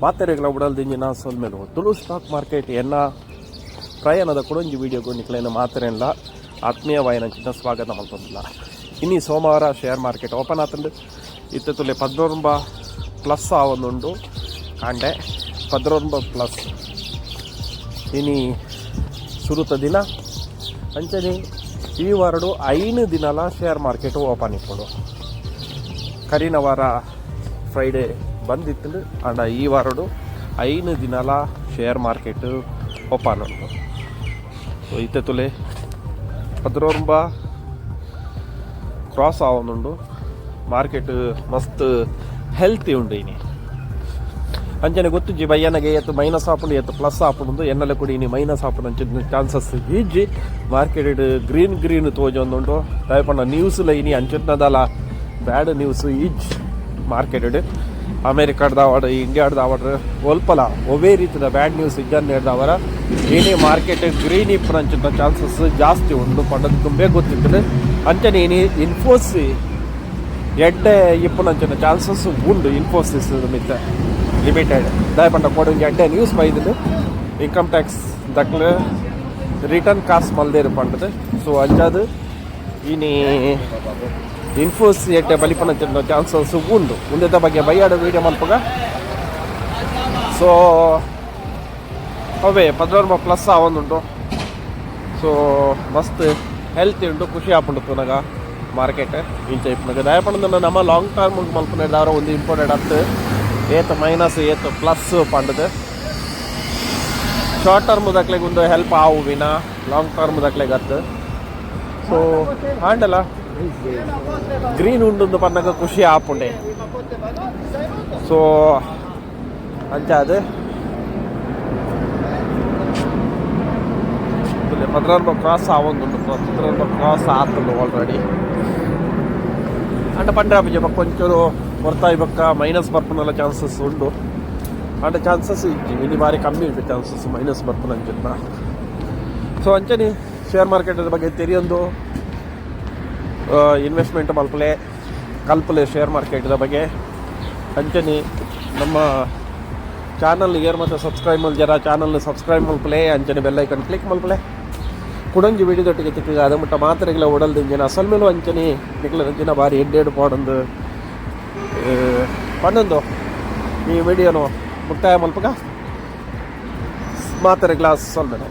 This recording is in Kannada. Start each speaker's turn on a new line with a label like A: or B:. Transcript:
A: ಮಾತೆರೆಗಳ ಉಡಲ್ದಿಂಜಿನ ಸೋಲ್ಮೇಲೆ ತುಳು ಸ್ಟಾಕ್ ಮಾರ್ಕೆಟ್ ಎನ್ನ ಪ್ರಯಾಣದ ಕೊಡೊಂಜಿ ವೀಡಿಯೋಗೂ ನಿಕ್ಲೇನ ಮಾತೆರೆಲ್ಲ ಆತ್ಮೀಯವಾಯಿನಂಚಿನ ಸ್ವಾಗತ ಮಲ್ತೊಂದಿಲ್ಲ. ಇನ್ನು ಸೋಮವಾರ ಶೇರ್ ಮಾರ್ಕೆಟ್ ಓಪನ್ ಆತಂಡು ಇತ್ತು ತುಲೆ 19 ಪ್ಲಸ್ ಆವೊಂದುಂಡು ಕಾಂಡೆ 19 ಪ್ಲಸ್ ಇನಿ ಸುರುತ ದಿನ ಅಂಚನೆ ಈ ವಾರಡು 5 ದಿನಲ ಶೇರ್ ಮಾರ್ಕೆಟ್ ಓಪನ್ ಇಪ್ಪಡು. ಕರಿನ ವಾರ ಫ್ರೈಡೇ ಬಂದಿತ್ತು ಅಂಡ ಈ ವಾರಡು 5 ದಿನಲ ಶೇರ್ ಮಾರ್ಕೆಟ್ ಓಪನ್ ಉಂಟು. ಸೊ ಇತ್ತೆ ತುಲೆ 19 ಕ್ರಾಸ್ ಆವೊಂದುಂಡು. ಮಾರ್ಕೆಟ್ ಮಸ್ತ್ ಹೆಲ್ತಿ ಉಂಡು. ಇನಿ ಅಂಚನೆ ಗೊತ್ತುಜಿ ಬಯ್ಯನಗೆ ಎತ್ತು ಮೈನಸ್ ಆಪುಂಡು ಎತ್ತು ಪ್ಲಸ್ ಆಪುಂಡು ಎನ್ನಲೆ ಕೂಡ ಇನಿ ಮೈನಸ್ ಆಪುಂಡು ಅಂಚಿನ ಚಾನ್ಸಸ್ ಈಜಿ. ಮಾರ್ಕೆಟ್ ಗ್ರೀನ್ ತೋಜೊಂದುಂಡು ದಯಪಂಡ ನ್ಯೂಸ್ಲ ಇನಿ ಅಂಚಿನದಲ್ಲ ಬ್ಯಾಡ್ ನ್ಯೂಸ್ ಈಜ್ ಮಾರ್ಕೆಟ್ ಅಮೇರಿಕಾದ ಆವಡ ಇಂಡಿಯಾದ ಆವಡ್ರ ಒಲ್ಪಲ ಒವೇ ರೀತಿಯ ಬ್ಯಾಡ್ ನ್ಯೂಸ್ ಇದ್ದನ್ನು ಹಿಡ್ದವರ ಏನೇ ಮಾರ್ಕೆಟ್ ಗ್ರೀನ್ ಇಪ್ಪನ ಅಂಚಿನ ಚಾನ್ಸಸ್ ಜಾಸ್ತಿ ಉಂಡು ಪಂಡದ ತುಂಬೇ ಗೊತ್ತಿತ್ತು. ಅಂಚನೆ ಏನಿ ಇನ್ಫೋಸಿ ಎಡ್ಡೆ ಇಪ್ಪನಂಚಿನ ಚಾನ್ಸಸ್ ಉಂಡು. ಇನ್ಫೋಸಿಸ್ ಮಿತ್ತ ಲಿಮಿಟೆಡ್ ದಯಪಂಡ ಕೊಡೊಂದು ಎಡ್ಡೆ ನ್ಯೂಸ್ ಬೈದಿದ್ದು ಇನ್ಕಮ್ ಟ್ಯಾಕ್ಸ್ ದಕ್ಲು ರಿಟರ್ನ್ ಕಾಸ್ಟ್ ಮಲ್ದೇರು ಪಂಡದು. ಸೊ ಅಂಜಾದು ಇನಿ ಇನ್ಫೋಸ್ ಎಡ್ಡೆ ಬಲಿಪನಂಚಿನ ಚಾನ್ಸಸ್ ಉಂಡು. ಮುಂದೆ ಬಗ್ಗೆ ಬೈಯಾಡ ವೀಡಿಯೋ ಮಲ್ಪಗ. ಸೊ ಅವೇ 19 ಪ್ಲಸ್ ಆವೊಂದುಂಟು. ಸೊ ಮಸ್ತ್ ಹೆಲ್ತಿ ಉಂಟು, ಖುಷಿ ಆಪುಂಡು ತುನಗ ಮಾರ್ಕೆಟ್ ಇಂಚ ಇಪ್ಪನಾಗ ದಯಪಂಡ ನಮ್ಮ ಲಾಂಗ್ ಟರ್ಮ್ ಮಲ್ಪನೇದಾರ ಒಂದು ಇಂಪಾರ್ಟೆಂಟ್ ಹತ್ತು ಏತ್ ಮೈನಸ್ ಏತ್ ಪ್ಲಸ್ ಪಂಡದು. ಶಾರ್ಟ್ ಟರ್ಮ್ ದಕ್ಲೆಗೆ ಒಂದು ಹೆಲ್ಪ್ ಆವು ವಿನ ಲಾಂಗ್ ಟರ್ಮ್ ದಕ್ಲೆಗೆ ಹತ್ತು. ಸೊ ಹಾಂಡಲ್ಲ ಗ್ರೀನ್ ಉಂಡು ಪಂಡಗ ಖುಷಿ ಆಪುಂಡೆ. ಸೊ ಅಂಚ ಅದು 19 ಕ್ರಾಸ್ ಆವೊಂದುಂಡು. 19 ಕ್ರಾಸ್ ಆತುಂಡು ಆಲ್ರೆಡಿ. ಅಂಡ ಪಂಡ್ರೆ ಕೊಂಚೂರು ಹೊರ್ತಾಯಿ ಬಕ್ಕ ಮೈನಸ್ ಬರ್ಪುನಲ್ಲ ಚಾನ್ಸಸ್ ಉಂಡು. ಅಂಡ ಚಾನ್ಸಸ್ ಇಜ್ಜಿ ಇನಿ ಬಾರಿ ಕಮ್ಮಿ ಉಂಟು ಚಾನ್ಸಸ್ ಮೈನಸ್ ಬರ್ಪುನ ಅಂಚಿನ. ಸೊ ಅಂಚನೆ ಶೇರ್ ಮಾರ್ಕೆಟ್ ಬಗ್ಗೆ ತೆರಿಯೊಂದು ಇನ್ವೆಸ್ಟ್ಮೆಂಟ್ ಮಲ್ಪಲೆ ಕಲ್ಪಲೆ ಶೇರ್ ಮಾರ್ಕೆಟ್ದ ಬಗ್ಗೆ ಅಂಚನೆ ನಮ್ಮ ಚಾನಲ್ ಏರ್ ಮತ್ತು ಸಬ್ಸ್ಕ್ರೈಬ್ ಮಲ್ ಜರ ಚಾನಲ್ನ ಸಬ್ಸ್ಕ್ರೈಬ್ ಮಲ್ಪಲೆ ಅಂಚನೆ ಬೆಲ್ಲೈಕನ್ ಕ್ಲಿಕ್ ಮಲ್ಪಲೆ ಕುಡಂಜಿ ವಿಡಿಯೋದೊಟ್ಟಿಗೆ ತಿಕ್ಕ ಅದು ಮುಟ್ಟ ಮಾತ್ರೆಗಳ ಒಡಲ್ದಿಂಜಿನ ಅಸಲ್ ಮೇಲೂ ಅಂಚನೆ ನಿಕ್ಲ ಅಂಚಿನ ಬಾರಿ ಎಡ್ಡೆಡು ಪಾಡೊಂದು ಪಣ್ಣೊಂದು ಈ ವಿಡಿಯೋನು ಮುಕ್ತಾಯ ಮಲ್ಪಗ ಮಾತ್ರೆ ಗ್ಲಾಸ್ ಸೊಲ್ಮೇಲೆ